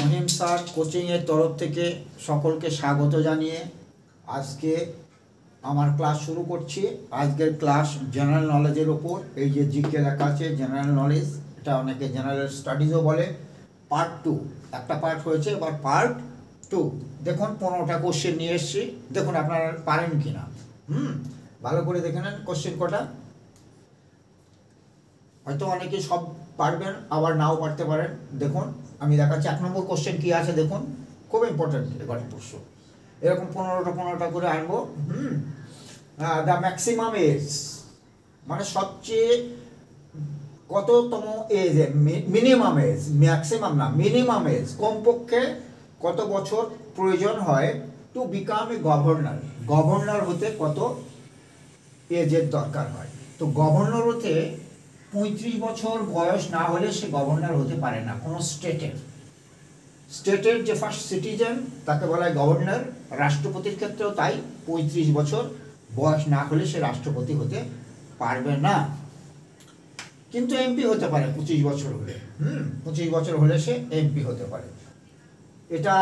Mahim sir কোচিংয়ের তরফ থেকে সকলকে স্বাগত জানিয়ে আজকে আমার ক্লাস শুরু করছি। আজকের ক্লাস জেনারেল নলেজের ওপর। এই যে জিকে লেখা আছে জেনারেল নলেজ, এটা অনেকে জেনারেল স্টাডিজও বলে। পার্ট 2, একটা পার্ট হয়েছে, এবার পার্ট 2। দেখুন 15টা কোশ্চেন নিয়ে এসছি, দেখুন আপনারা পারেন কি না। ভালো করে দেখে নেন কোশ্চেন কটা। হয়তো অনেকে সব পারবেন, আবার নাও পারতে পারেন। দেখুন আমি দেখাচ্ছি 1 নম্বর কোশ্চেন কী আছে দেখুন, খুব ইম্পর্টেন্ট এবারে প্রশ্ন। এরকম 15টা করে আনবো। দ্য ম্যাক্সিমাম এজ মানে সবচেয়ে কততম এজ, মিনিমাম এজ, ম্যাক্সিমাম না মিনিমাম এজ, কমপক্ষে কত বছর প্রয়োজন হয় to become a governor. Governor হতে কত এজের দরকার হয়। তো গভর্নর হতে 35 বছর বয়স না হলে সে গভর্নর হতে পারে না কোনো স্টেটের যে ফার্স্ট সিটিজেন তাকে বলা হয় গভর্নর। রাষ্ট্রপতির ক্ষেত্রেও তাই, 35 বছর বয়স না হলে সে রাষ্ট্রপতি হতে পারবে না। কিন্তু এমপি হতে পারে 25 বছর হলে। 25 বছর হলে সে এমপি হতে পারে, এটা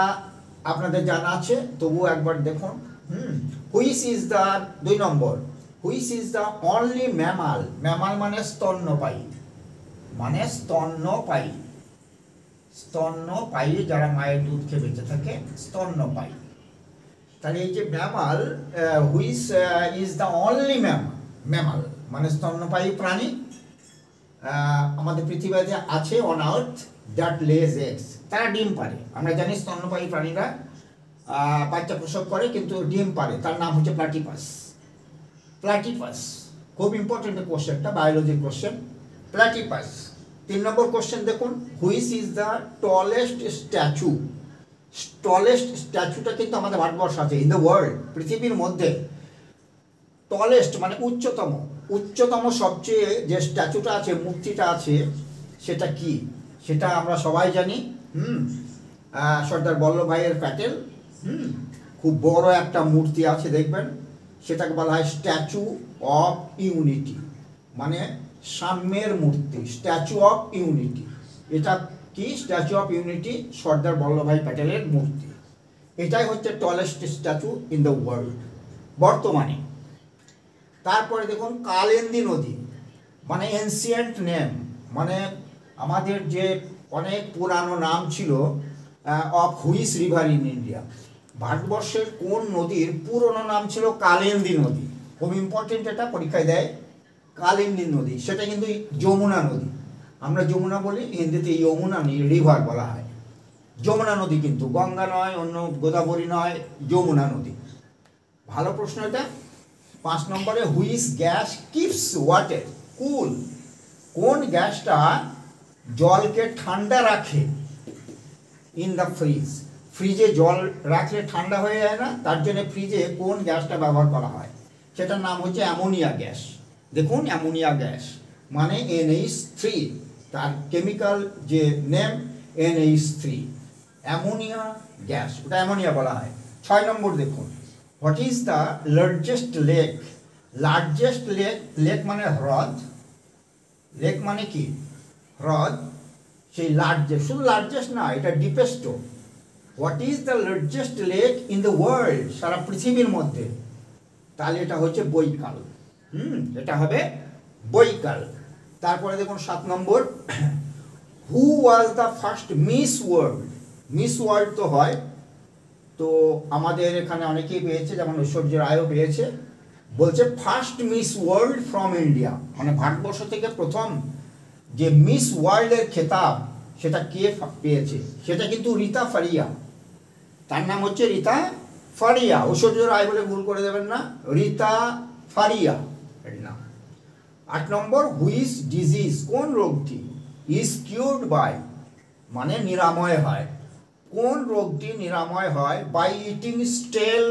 আপনাদের জানা আছে, তবুও একবার দেখুন। Which is the 2 number, which is the only mammal. Mammal মানে স্তন্যপায়ী, মানে স্তন্যপায়ী। স্তন্যপায়ী যারা মায়ের দুধ খেয়ে বেঁচে থাকে, স্তন্যপায়ী। তাহলে এই যে mammal, which is the only mammal মানে স্তন্যপায়ী প্রাণী আমাদের পৃথিবীতে আছে অন আর্থ দ্যাট লেজ এগস, তারা ডিম পারে। আমরা জানি স্তন্যপায়ী প্রাণীরা বাচ্চা প্রসব করে কিন্তু ডিম পারে, তার নাম হচ্ছে প্লাটিপাস। প্লাটিপাস খুব ইম্পর্টেন্ট কোশ্চেনটা, বায়োলজির কোশ্চেন। প্লাটিপাস। 3 নম্বর কোশ্চেন দেখুন, which is the tallest statue. Tallest স্ট্যাচুটা কিন্তু আমাদের ভারতবর্ষ আছে, ইন দ্য ওয়ার্ল্ড, পৃথিবীর মধ্যে। টলেস্ট মানে উচ্চতম, উচ্চতম সবচেয়ে যে স্ট্যাচুটা আছে, মূর্তিটা আছে, সেটা কি সেটা আমরা সবাই জানি। সর্দার বল্লভভাইয়ের প্যাটেল। খুব বড় একটা মূর্তি আছে দেখবেন, সেটাকে বলা হয় স্ট্যাচু অফ ইউনিটি, মানে সাম্যের মূর্তি, স্ট্যাচু অফ ইউনিটি। এটা কি statue of unity? Sardar Vallabhbhai প্যাটেলের মূর্তি। এটাই হচ্ছে tallest statue in the world বর্তমানে। তারপরে দেখুন কালিন্দী নদী, মানে এনসিয়েন্ট নেম, মানে আমাদের যে অনেক পুরানো নাম ছিল of which river in India. ভারতবর্ষের কোন নদীর পুরনো নাম ছিল কালিন্দী নদী। খুব ইম্পর্টেন্ট, এটা পরীক্ষায় দেয়। কালিন্দী নদী সেটা কিন্তু যমুনা নদী, আমরা যমুনা বলি, হিন্দিতে যমুনা রিভার বলা হয়। যমুনা নদী কিন্তু গঙ্গা নয়, অন্য গোদাবরী নয়, যমুনা নদী। ভালো প্রশ্ন এটা। 5 নম্বরে, হুইচ গ্যাস কিপস ওয়াটার কুল। কোন গ্যাসটা জলকে ঠান্ডা রাখে ইন দ্য ফ্রিজ। ফ্রিজে জল রাখলে ঠান্ডা হয়ে যায় না, তার জন্য ফ্রিজে কোন গ্যাসটা ব্যবহার করা হয়, সেটার নাম হচ্ছে অ্যামোনিয়া গ্যাস। দেখুন অ্যামোনিয়া গ্যাস মানে NH3, তার কেমিক্যাল যে নেম NH3, অ্যামোনিয়া গ্যাস, ওটা অ্যামোনিয়া বলা হয়। 6 নম্বর দেখুন, what is the largest lake. Largest lake, lake মানে হ্রদ, লেক মানে কি হ্রদ, সেই লার্জেস্ট, শুধু লার্জেস্ট না, এটা ডিপেস্টও। What is the largest lake in the world, সারা পৃথিবীর মধ্যে, তাহলে এটা হচ্ছে বৈকাল। এটা হবে বৈকাল। তারপরে দেখুন 7 নম্বর, who was the first Miss World. Miss World তো হয়, তো আমাদের এখানে অনেকেই পেয়েছে, যেমন ঐশ্বর্য রায়ও পেয়েছে। বলছে first Miss world from India, মানে ভারতবর্ষ থেকে প্রথম যে মিস ওয়ার্ল্ডের খেতাব সেটা কে পেয়েছে, সেটা কিন্তু রীতা ফারিয়া। তার নাম হচ্ছে রীতা ফারিয়া, ঐশ্বর্য রায় বলে ভুল করে দেবেন না, রীতা ফারিয়া এর নাম। 8 নম্বর, হুইচ ডিজিজ, কোন রোগটি, ইজ কিউরড বাই মানে নিরাময় হয়, কোন রোগটি নিরাময় হয় বাই ইটিং স্টেল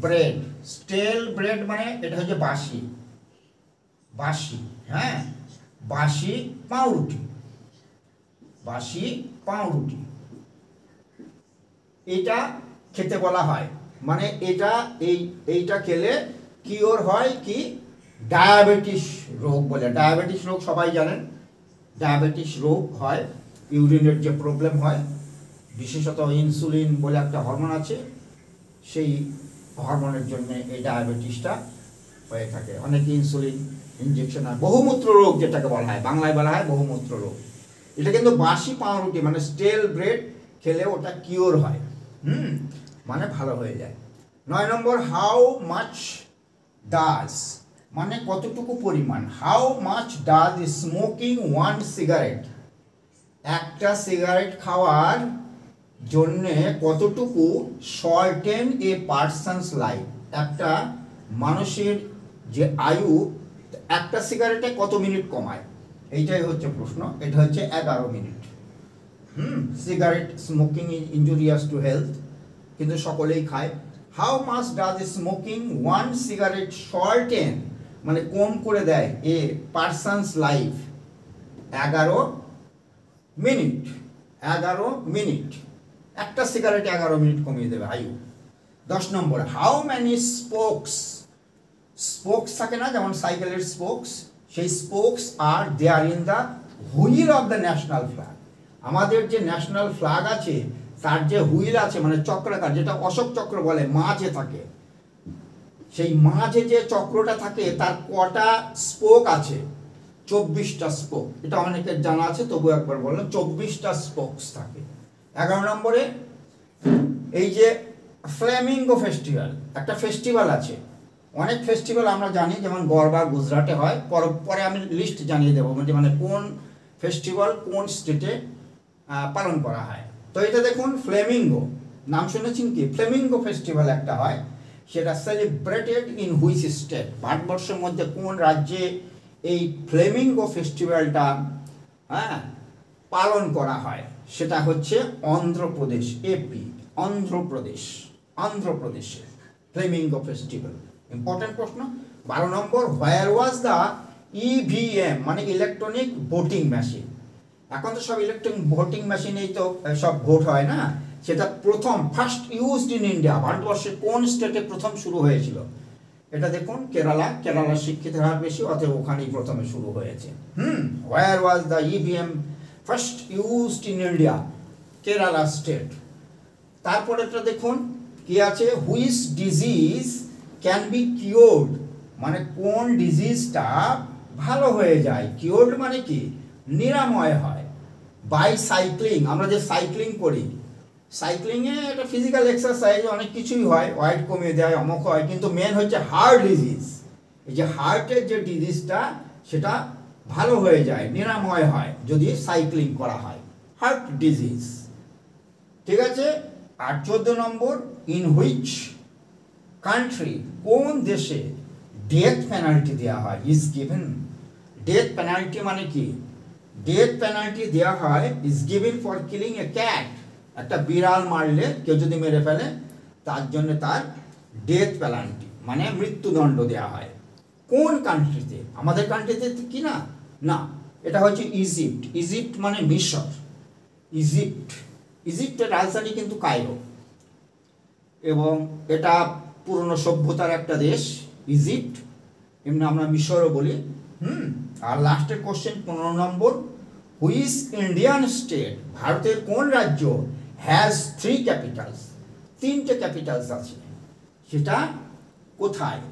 ব্রেড। স্টেল ব্রেড মানে এটা হচ্ছে বাসি, বাসি, হ্যাঁ, বাসি পাউরুটি, বাসি পাউরুটি, এটা খেতে বলা হয়। মানে এটা এইটা খেলে কিওর হয় কি, ডায়াবেটিস রোগ বলে। ডায়াবেটিস রোগ সবাই জানেন, ডায়াবেটিস রোগ হয়, ইউরিনের যে প্রবলেম হয়, বিশেষত ইনসুলিন বলে একটা হরমোন আছে, সেই হরমোনের জন্য এই ডায়াবেটিসটা হয়ে থাকে। অনেকে ইনসুলিন ইনজেকশন হয়। বহুমূত্র রোগ যেটাকে বলা হয়, বাংলায় বলা হয় বহুমূত্র রোগ। এটা কিন্তু বাসি পাউরুটি মানে স্টেল ব্রেড খেলে ওটা কিওর হয়, মানে ভালো হয়ে যায়। 9 নম্বর, হাউ মাচ ডাজ মানে কতটুকু পরিমাণ, how much does smoking 1 cigarette, একটা সিগারেট খাওয়ার জন্যে কতটুকু শর্টেন এ পারসনস লাইফ, একটা মানুষের যে আয়ু একটা সিগারেটে কত মিনিট কমায়, এইটাই হচ্ছে প্রশ্ন। এটা হচ্ছে 11 minute. Cigarette smoking is injurious to health, কিন্তু সকলেই খায়। How much does smoking 1 cigarette shorten মানে কম করে দেয় a person's life, 11 minute. 11 minute, একটা সিগারেট 11 মিনিট কমিয়ে দেবে আয়ু। 10 number, how many spokes, spokes থাকে না যেমন সাইকেলের স্পোকস, সেই spokes are there in the wheel of the national flag, আমাদের যে ন্যাশনাল ফ্ল্যাগ আছে তার যে হুইল আছে মানে চক্রাকার, যেটা অশোক চক্র বলে, মাঝে থাকে, সেই মাঝে যে চক্রটা থাকে তার কটা স্পোক আছে? 24টা স্পোক। এটা অনেকের জানা আছে, তবু একবার বললাম, 24টা স্পোকস থাকে। 11 নম্বরে এই যে ফ্লেমিঙ্গো ফেস্টিভ্যাল, একটা ফেস্টিভ্যাল আছে, অনেক ফেস্টিভ্যাল আমরা জানি, যেমন গরবা গুজরাটে হয়, পরে আমি লিস্ট জানিয়ে দেবো মানে কোন ফেস্টিভ্যাল কোন স্টেটে পালন করা হয়। তো এটা দেখুন, ফ্লেমিঙ্গো নাম শুনেছেন কি? ফ্লেমিঙ্গো ফেস্টিভ্যাল একটা হয়, সেটা সেলিব্রেটেড ইন হুইচ স্টেট, ভারতবর্ষের মধ্যে কোন রাজ্যে এই ফ্লেমিঙ্গো ফেস্টিভ্যালটা পালন করা হয়? সেটা হচ্ছে অন্ধ্রপ্রদেশ, এপি, অন্ধ্রপ্রদেশে ফ্লেমিঙ্গো ফেস্টিভ্যাল। ইম্পর্টেন্ট প্রশ্ন। 12 নম্বর, হোয়ার ওয়াজ দ্য ইভিএম মানে ইলেকট্রনিক ভোটিং মেশিন, এখন তো সব ইলেকট্রনিক ভোটিং মেশিনেই তো সব ভোট হয় না, সেটা ফার্স্ট ইউজড ইন ইন্ডিয়া, ভারতবর্ষের কোন স্টেটে প্রথম শুরু হয়েছিল? এটা দেখুন, কেরালা শিক্ষিতের হার বেশি, অতএব ওখানেই প্রথমে শুরু হয়েছে। Where was the EVM first used in India? Kerala state. তারপরে এটা দেখুন কি আছে, which disease can be cured মানে কোন ডিজিজটা ভালো হয়ে যায়, কিওর্ড মানে কি নিরাময় হয়, বাই সাইক্লিং, আমরা যে সাইক্লিং করি, সাইক্লিংয়ে এটা ফিজিক্যাল এক্সারসাইজ, অনেক কিছুই হয়, ওয়েট কমিয়ে দেয়, অমুক হয়, কিন্তু মেন হচ্ছে হার্ট ডিজিজ, এই যে হার্টের যে ডিজিজটা সেটা ভালো হয়ে যায়, নিরাময় হয় যদি সাইক্লিং করা হয়, হার্ট ডিজিজ। ঠিক আছে। আর 14 নম্বর, ইন হুইচ কান্ট্রি কোন দেশে ডেথ পেনাল্টি দেওয়া হয়, ইজ গিভেন। ডেথ পেনাল্টি মানে কি? ডেথ পেনাল্টি দেওয়া হয় is given for killing a cat, একটা বিড়াল মারলে, কেউ যদি মেরে ফেলে, তার জন্য তার ডেথ পেনাল্টি মানে মৃত্যুদণ্ড দেওয়া হয়। কোন কান্ট্রিতে? আমাদের কান্ট্রিতে কি না, না, এটা হচ্ছে ইজিপ্ট। ইজিপ্ট মানে মিশর। ইজিপ্টের রাজধানী কিন্তু কায়রো, এবং এটা পুরনো সভ্যতার একটা দেশ ইজিপ্ট, এমনি আমরা মিশরও বলি। আর লাস্টের question 15 number, which Indian state ভারতের কোন রাজ্য হ্যাজ 3 ক্যাপিটালস, 3টে ক্যাপিটালস আছে, সেটা কোথায়?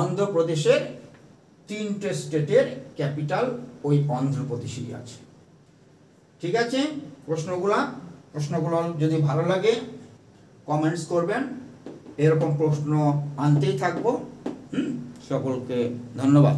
অন্ধ্রপ্রদেশের 3টে স্টেটের ক্যাপিটাল ওই অন্ধ্রপ্রদেশেরই আছে। ঠিক আছে। প্রশ্নগুলো যদি ভালো লাগে কমেন্টস করবেন, এরকম প্রশ্ন আনতেই থাকবো। সকলকে ধন্যবাদ।